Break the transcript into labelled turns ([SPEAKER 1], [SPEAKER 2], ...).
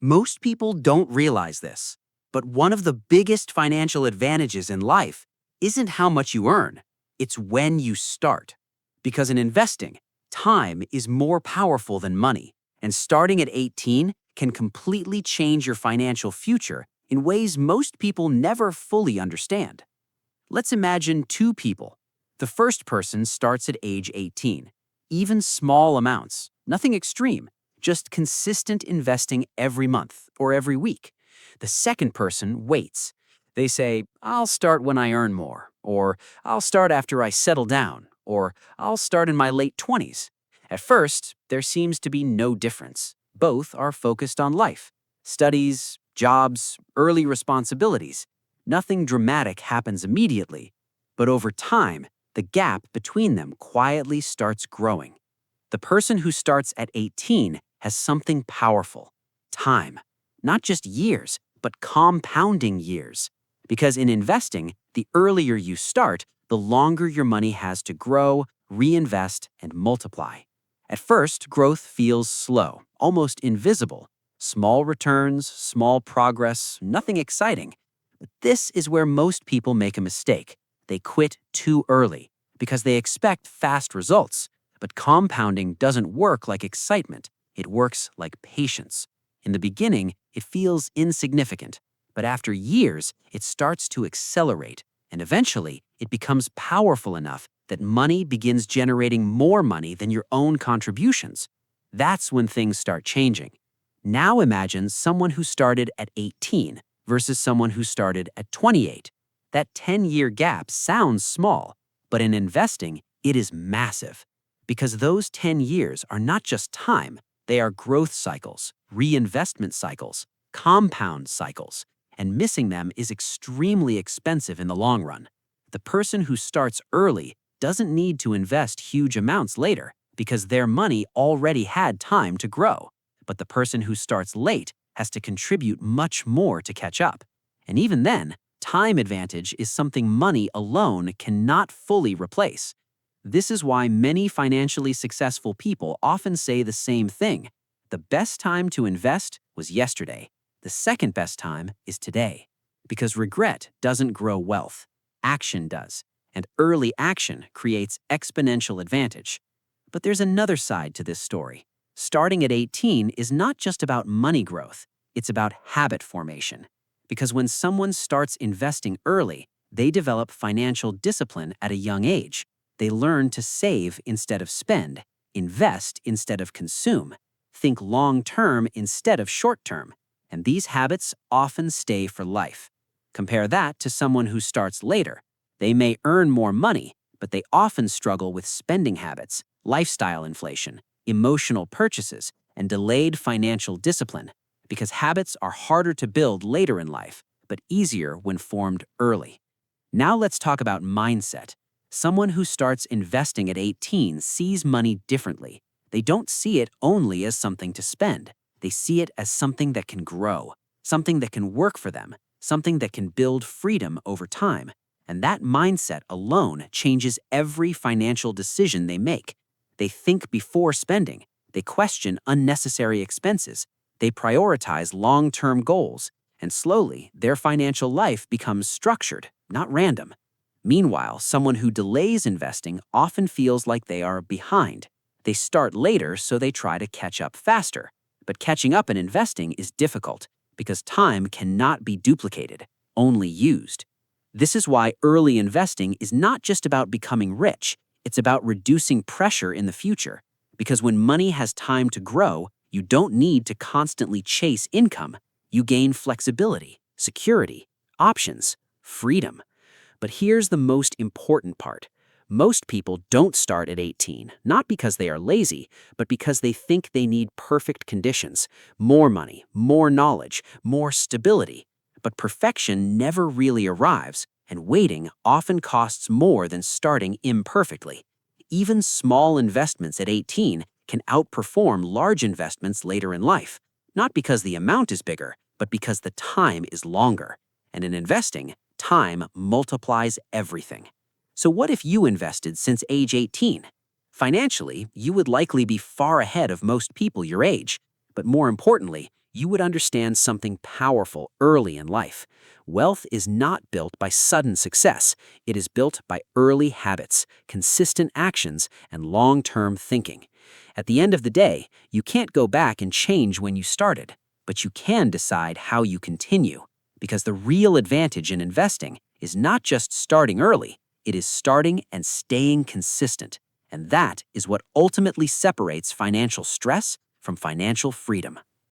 [SPEAKER 1] Most people don't realize this, but one of the biggest financial advantages in life isn't how much you earn, it's when you start. Because in investing, time is more powerful than money, and starting at 18 can completely change your financial future in ways most people never fully understand. Let's imagine two people. The first person starts at age 18. Even small amounts, nothing extreme, just consistent investing every month or every week. The second person waits. They say, I'll start when I earn more, or I'll start after I settle down, or I'll start in my late 20s. At first, there seems to be no difference. Both are focused on life, studies, jobs, early responsibilities. Nothing dramatic happens immediately, but over time, the gap between them quietly starts growing. The person who starts at 18 has something powerful: time. Not just years, but compounding years. Because in investing, the earlier you start, the longer your money has to grow, reinvest, and multiply. At first, growth feels slow, almost invisible. Small returns, small progress, nothing exciting. But this is where most people make a mistake. They quit too early because they expect fast results. But compounding doesn't work like excitement. It works like patience. In the beginning, it feels insignificant, but after years, it starts to accelerate, and eventually, it becomes powerful enough that money begins generating more money than your own contributions. That's when things start changing. Now imagine someone who started at 18 versus someone who started at 28. That 10-year gap sounds small, but in investing, it is massive. Because those 10 years are not just time, they are growth cycles, reinvestment cycles, compound cycles, and missing them is extremely expensive in the long run. The person who starts early doesn't need to invest huge amounts later because their money already had time to grow. But the person who starts late has to contribute much more to catch up. And even then, time advantage is something money alone cannot fully replace. This is why many financially successful people often say the same thing. The best time to invest was yesterday. The second best time is today. Because regret doesn't grow wealth. Action does. And early action creates exponential advantage. But there's another side to this story. Starting at 18 is not just about money growth. It's about habit formation. Because when someone starts investing early, they develop financial discipline at a young age. They learn to save instead of spend, invest instead of consume, think long-term instead of short-term, and these habits often stay for life. Compare that to someone who starts later. They may earn more money, but they often struggle with spending habits, lifestyle inflation, emotional purchases, and delayed financial discipline, because habits are harder to build later in life, but easier when formed early. Now let's talk about mindset. Someone who starts investing at 18 sees money differently. They don't see it only as something to spend. They see it as something that can grow, something that can work for them, something that can build freedom over time. And that mindset alone changes every financial decision they make. They think before spending. They question unnecessary expenses. They prioritize long-term goals. And slowly, their financial life becomes structured, not random. Meanwhile, someone who delays investing often feels like they are behind. They start later, so they try to catch up faster. But catching up in investing is difficult because time cannot be duplicated, only used. This is why early investing is not just about becoming rich, it's about reducing pressure in the future. Because when money has time to grow, you don't need to constantly chase income. You gain flexibility, security, options, freedom. But here's the most important part. Most people don't start at 18, not because they are lazy, but because they think they need perfect conditions, more money, more knowledge, more stability. But perfection never really arrives, and waiting often costs more than starting imperfectly. Even small investments at 18 can outperform large investments later in life, not because the amount is bigger, but because the time is longer. And in investing, time multiplies everything. So what if you invested since age 18? Financially, you would likely be far ahead of most people your age. But more importantly, you would understand something powerful early in life. Wealth is not built by sudden success. It is built by early habits, consistent actions, and long-term thinking. At the end of the day, you can't go back and change when you started, but you can decide how you continue. Because the real advantage in investing is not just starting early, it is starting and staying consistent. And that is what ultimately separates financial stress from financial freedom.